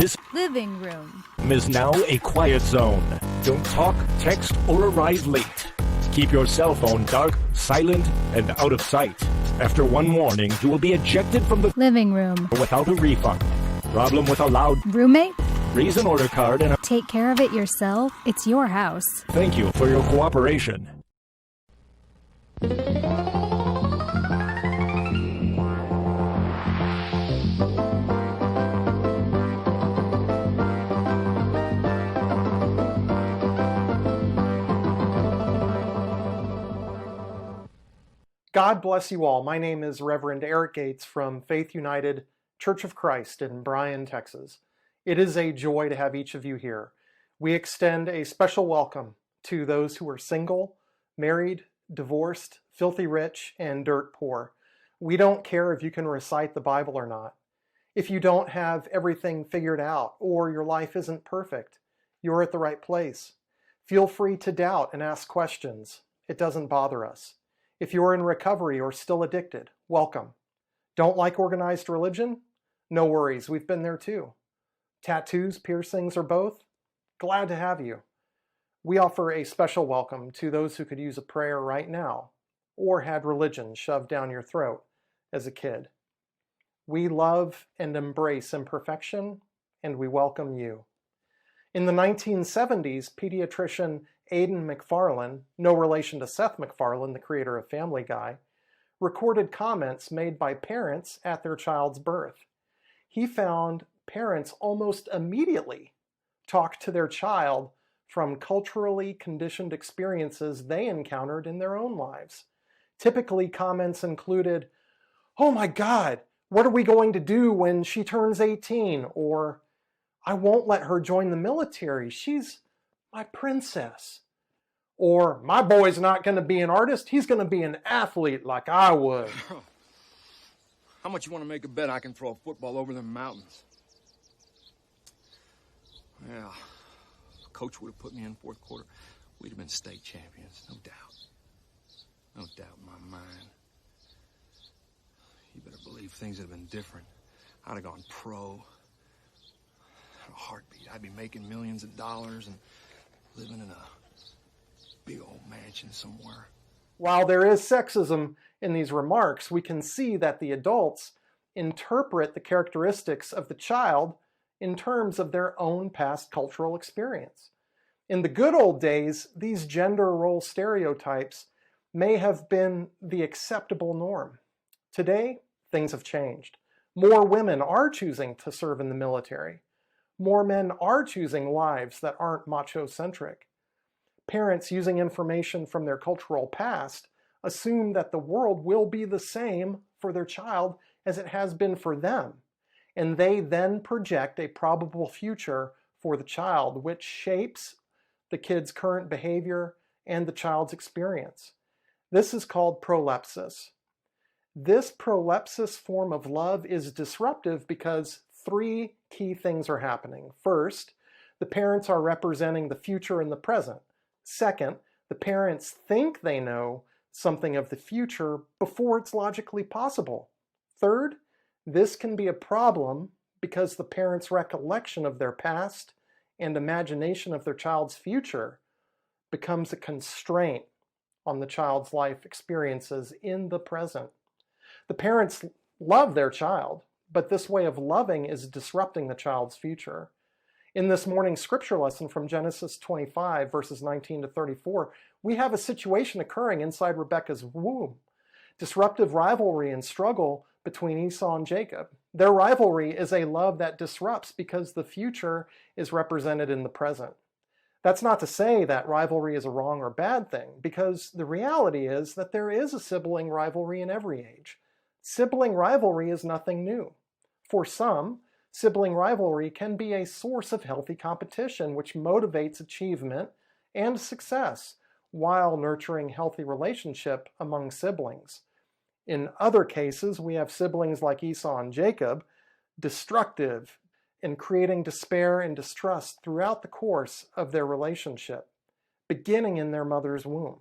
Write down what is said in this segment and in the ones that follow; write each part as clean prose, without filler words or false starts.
This Living room. is now a quiet zone. Don't talk, text, or arrive late. Keep your cell phone dark, silent, and out of sight. After one warning, you will be ejected from the Living room. without a refund. Problem with a loud Roommate? reason order card and a Take care of it yourself. It's your house. thank you for your cooperation. God bless you all. My name is Reverend Eric Gates from Faith United Church of Christ in Bryan, Texas. It is a joy to have each of you here. We extend a special welcome to those who are single, married, divorced, filthy rich, and dirt poor. We don't care if you can recite the Bible or not. If you don't have everything figured out or your life isn't perfect, you're at the right place. Feel free to doubt and ask questions. It doesn't bother us. If you're in recovery or still addicted, welcome. Don't like organized religion? No worries, we've been there too. Tattoos, piercings, or both? Glad to have you. We offer a special welcome to those who could use a prayer right now or had religion shoved down your throat as a kid. We love and embrace imperfection, and we welcome you. In the 1970s, pediatrician Aidan McFarlane, no relation to Seth MacFarlane, the creator of Family Guy, recorded comments made by parents at their child's birth. He found parents almost immediately talked to their child from culturally conditioned experiences they encountered in their own lives. Typically, comments included, "Oh my God, what are we going to do when she turns 18?" Or, "I won't let her join the military. She's my princess." Or, "My boy's not going to be an artist. He's going to be an athlete like I would." How much you want to make a bet I can throw a football over them mountains? Yeah, if Coach would have put me in fourth quarter, we'd have been state champions, no doubt. No doubt in my mind. You better believe things would have been different. I'd have gone pro. In a heartbeat. I'd be making millions of dollars and living in a big old mansion somewhere. While there is sexism in these remarks, we can see that the adults interpret the characteristics of the child in terms of their own past cultural experience. In the good old days, these gender role stereotypes may have been the acceptable norm. Today, things have changed. More women are choosing to serve in the military. More men are choosing lives that aren't macho-centric. Parents using information from their cultural past assume that the world will be the same for their child as it has been for them, and they then project a probable future for the child, which shapes the kid's current behavior and the child's experience. This is called prolepsis. This prolepsis form of love is disruptive because three key things are happening. First, the parents are representing the future in the present. Second, the parents think they know something of the future before it's logically possible. Third, this can be a problem because the parents' recollection of their past and imagination of their child's future becomes a constraint on the child's life experiences in the present. The parents love their child, but this way of loving is disrupting the child's future. In this morning's scripture lesson from Genesis 25, verses 19 to 34, we have a situation occurring inside Rebekah's womb. Disruptive rivalry and struggle between Esau and Jacob. Their rivalry is a love that disrupts because the future is represented in the present. That's not to say that rivalry is a wrong or bad thing, because the reality is that there is a sibling rivalry in every age. Sibling rivalry is nothing new. For some, sibling rivalry can be a source of healthy competition, which motivates achievement and success while nurturing healthy relationship among siblings. In other cases, we have siblings like Esau and Jacob, destructive and creating despair and distrust throughout the course of their relationship, beginning in their mother's womb.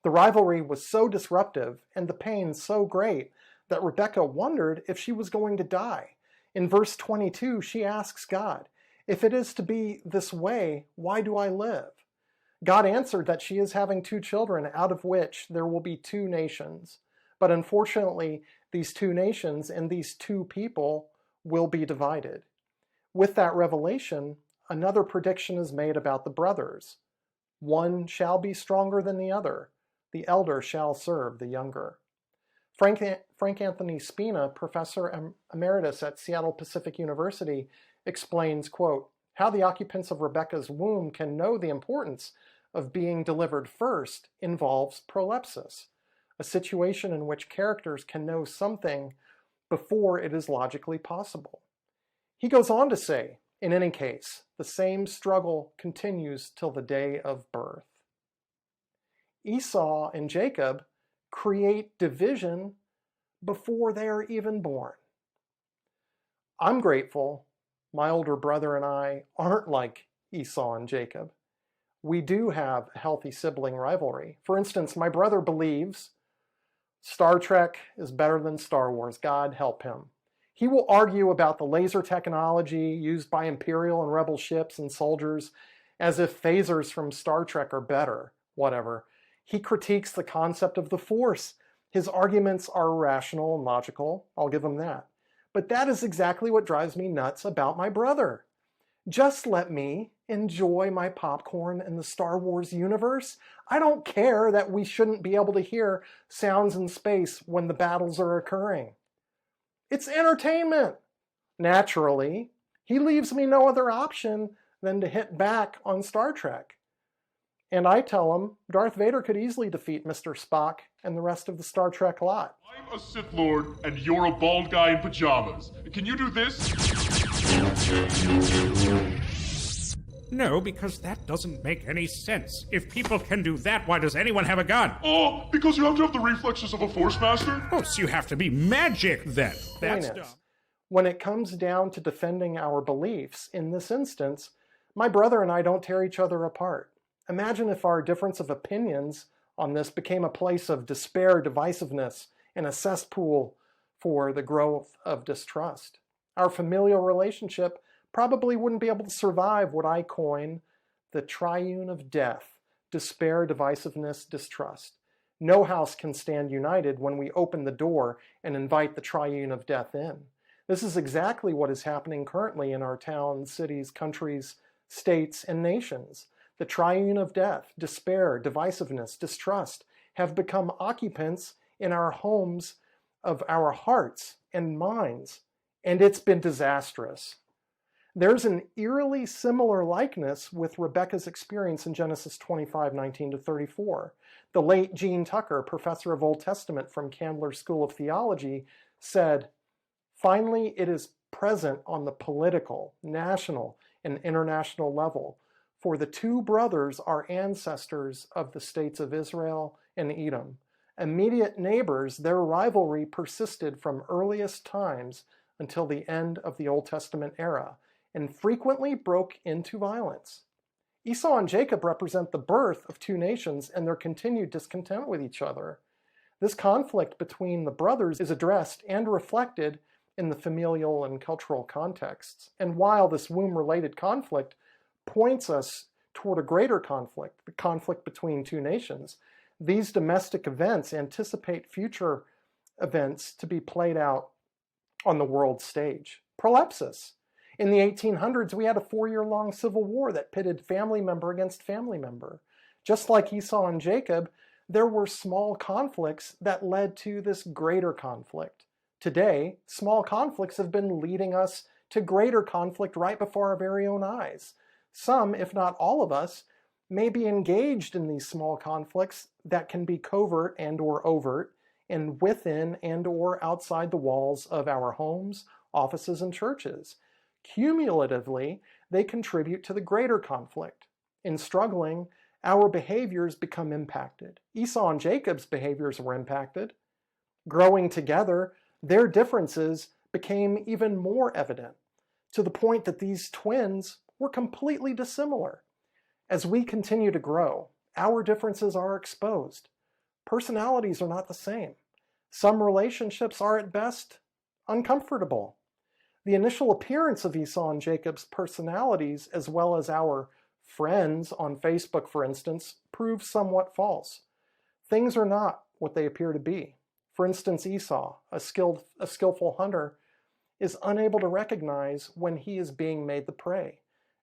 The rivalry was so disruptive and the pain so great that Rebekah wondered if she was going to die, In verse 22, she asks God, "If it is to be this way, why do I live?" God answered that she is having two children, out of which there will be two nations. But unfortunately, these two nations and these two people will be divided. With that revelation, another prediction is made about the brothers. One shall be stronger than the other. The elder shall serve the younger. Frank Anthony Spina, professor emeritus at Seattle Pacific University, explains, quote, "How the occupants of Rebekah's womb can know the importance of being delivered first involves prolepsis, a situation in which characters can know something before it is logically possible." He goes on to say, in any case, the same struggle continues till the day of birth. Esau and Jacob create division before they are even born. I'm grateful my older brother and I aren't like Esau and Jacob. We do have a healthy sibling rivalry. For instance, my brother believes Star Trek is better than Star Wars. God help him. He will argue about the laser technology used by Imperial and Rebel ships and soldiers as if phasers from Star Trek are better, whatever. He critiques the concept of the Force. His arguments are rational and logical, I'll give him that. But that is exactly what drives me nuts about my brother. Just let me enjoy my popcorn in the Star Wars universe. I don't care that we shouldn't be able to hear sounds in space when the battles are occurring. It's entertainment. Naturally, he leaves me no other option than to hit back on Star Trek. And I tell him Darth Vader could easily defeat Mr. Spock and the rest of the Star Trek lot. I'm a Sith Lord, and you're a bald guy in pajamas. Can you do this? No, because that doesn't make any sense. If people can do that, why does anyone have a gun? Oh, because you have to have the reflexes of a Force Master? Oh, so you have to be magic then. That's Point is, dumb. when it comes down to defending our beliefs, in this instance, my brother and I don't tear each other apart. Imagine if our difference of opinions on this became a place of despair, divisiveness, and a cesspool for the growth of distrust. Our familial relationship probably wouldn't be able to survive what I coin the triune of death: despair, divisiveness, distrust. No house can stand united when we open the door and invite the triune of death in. This is exactly what is happening currently in our towns, cities, countries, states, and nations. The triune of death, despair, divisiveness, distrust have become occupants in our homes of our hearts and minds, and it's been disastrous. There's an eerily similar likeness with Rebekah's experience in Genesis 25:19-34. The late Gene Tucker, professor of Old Testament from Candler School of Theology, said, "Finally, it is present on the political, national, and international level, for the two brothers are ancestors of the states of Israel and Edom. Immediate neighbors, their rivalry persisted from earliest times until the end of the Old Testament era, and frequently broke into violence. Esau and Jacob represent the birth of two nations and their continued discontent with each other. This conflict between the brothers is addressed and reflected in the familial and cultural contexts. And while this womb-related conflict points us toward a greater conflict, the conflict between two nations, these domestic events anticipate future events to be played out on the world stage. Prolepsis. In the 1800s, we had a 4-year-long civil war that pitted family member against family member. Just like Esau and Jacob, there were small conflicts that led to this greater conflict. Today, small conflicts have been leading us to greater conflict right before our very own eyes. Some, if not all of us, may be engaged in these small conflicts that can be covert and or overt, and within and or outside the walls of our homes, offices, and churches. Cumulatively, they contribute to the greater conflict. In struggling, our behaviors become impacted. Esau and Jacob's behaviors were impacted. Growing together, their differences became even more evident, to the point that these twins were completely dissimilar. As we continue to grow, our differences are exposed. Personalities are not the same. Some relationships are at best uncomfortable. The initial appearance of Esau and Jacob's personalities, as well as our friends on Facebook, for instance, proves somewhat false. Things are not what they appear to be. For instance, Esau, a skillful hunter, is unable to recognize when he is being made the prey.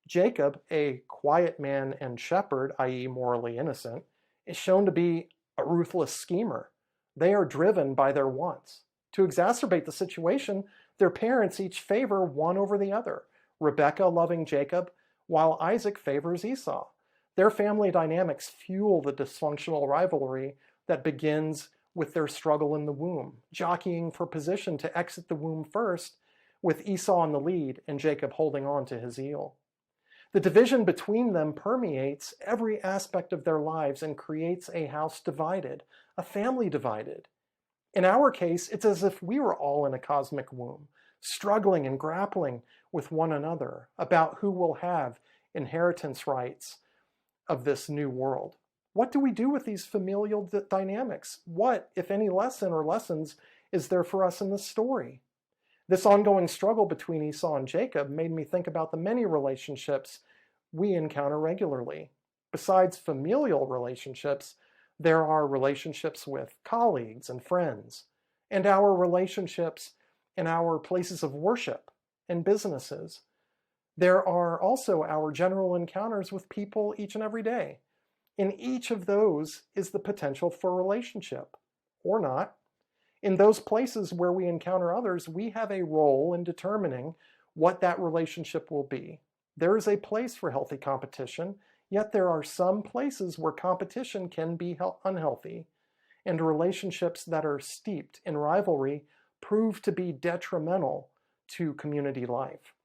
Jacob, a quiet man and shepherd, i.e. morally innocent, is shown to be a ruthless schemer. They are driven by their wants. To exacerbate the situation, their parents each favor one over the other, Rebekah loving Jacob, while Isaac favors Esau. Their family dynamics fuel the dysfunctional rivalry that begins with their struggle in the womb, jockeying for position to exit the womb first, with Esau in the lead and Jacob holding on to his heel. The division between them permeates every aspect of their lives and creates a house divided, a family divided. In our case, it's as if we were all in a cosmic womb, struggling and grappling with one another about who will have inheritance rights of this new world. What do we do with these familial dynamics? What, if any, lesson or lessons is there for us in this story? This ongoing struggle between Esau and Jacob made me think about the many relationships we encounter regularly. Besides familial relationships, there are relationships with colleagues and friends, and our relationships in our places of worship and businesses. There are also our general encounters with people each and every day. In each of those is the potential for relationship, or not. In those places where we encounter others, we have a role in determining what that relationship will be. There is a place for healthy competition, yet there are some places where competition can be unhealthy, and relationships that are steeped in rivalry prove to be detrimental to community life.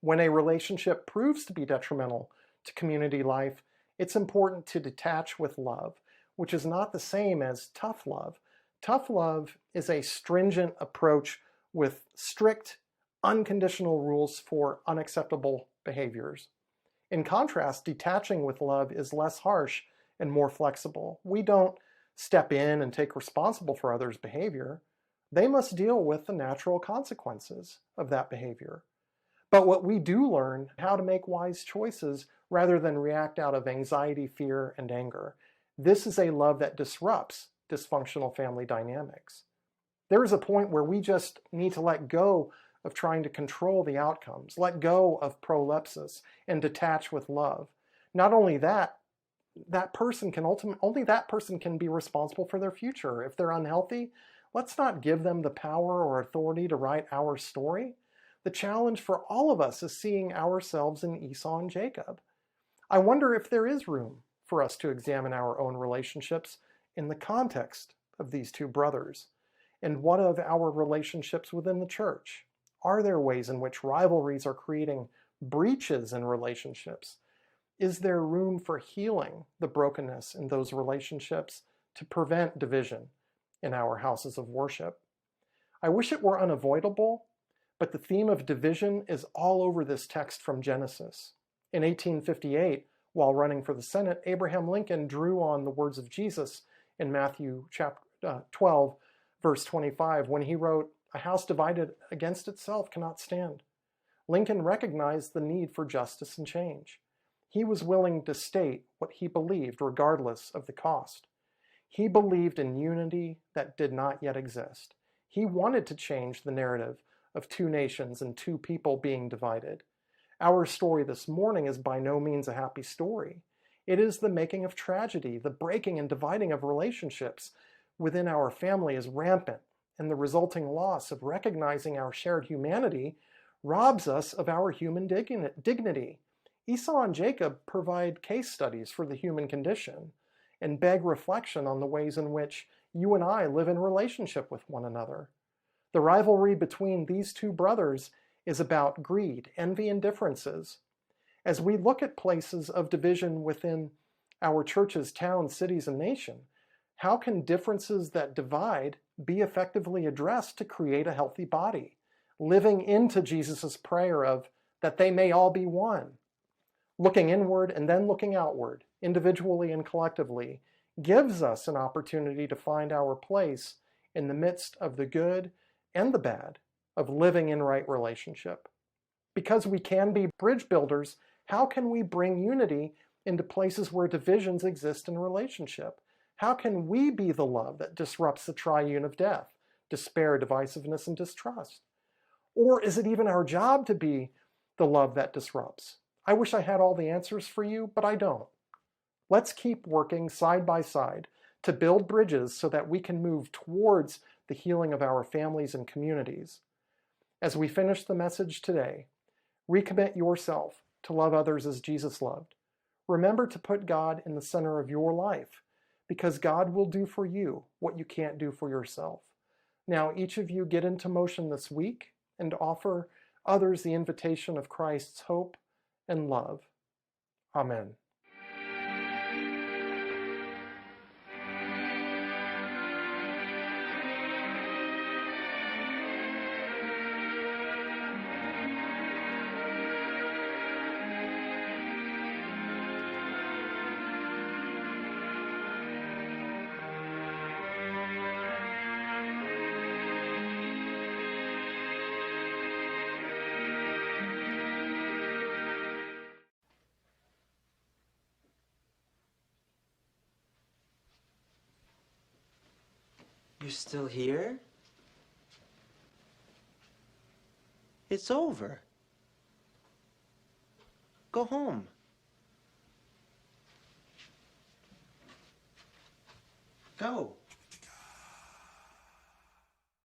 When a relationship proves to be detrimental to community life, it's important to detach with love, which is not the same as tough love. Tough love is a stringent approach with strict, unconditional rules for unacceptable behaviors. In contrast, detaching with love is less harsh and more flexible. We don't step in and take responsibility for others' behavior. They must deal with the natural consequences of that behavior. But what we do learn how to make wise choices rather than react out of anxiety, fear, and anger. This is a love that disrupts dysfunctional family dynamics. There is a point where we just need to let go of trying to control the outcomes, let go of prolepsis, and detach with love. Not only that, only that person can be responsible for their future. If they're unhealthy, let's not give them the power or authority to write our story. The challenge for all of us is seeing ourselves in Esau and Jacob. I wonder if there is room for us to examine our own relationships in the context of these two brothers. And what of our relationships within the church? Are there ways in which rivalries are creating breaches in relationships? Is there room for healing the brokenness in those relationships to prevent division in our houses of worship? I wish it were unavoidable, but the theme of division is all over this text from Genesis. In 1858, while running for the Senate, Abraham Lincoln drew on the words of Jesus in Matthew chapter 12, verse 25, when he wrote, "A house divided against itself cannot stand." Lincoln recognized the need for justice and change. He was willing to state what he believed regardless of the cost. He believed in unity that did not yet exist. He wanted to change the narrative of two nations and two people being divided. Our story this morning is by no means a happy story. It is the making of tragedy. The breaking and dividing of relationships within our family is rampant, and the resulting loss of recognizing our shared humanity robs us of our human dignity. Esau and Jacob provide case studies for the human condition and beg reflection on the ways in which you and I live in relationship with one another. The rivalry between these two brothers is about greed, envy, and differences. As we look at places of division within our churches, towns, cities, and nation, how can differences that divide be effectively addressed to create a healthy body, living into Jesus' prayer of that they may all be one? Looking inward and then looking outward, individually and collectively, gives us an opportunity to find our place in the midst of the good and the bad, of living in right relationship. Because we can be bridge builders, how can we bring unity into places where divisions exist in relationship? How can we be the love that disrupts the triune of death, despair, divisiveness, and distrust? Or is it even our job to be the love that disrupts? I wish I had all the answers for you, but I don't. Let's keep working side by side to build bridges so that we can move towards the healing of our families and communities. As we finish the message today, recommit yourself to love others as Jesus loved. Remember to put God in the center of your life, because God will do for you what you can't do for yourself. Now, each of you get into motion this week and offer others the invitation of Christ's hope and love. Amen. You're still here? It's over. Go home. Go.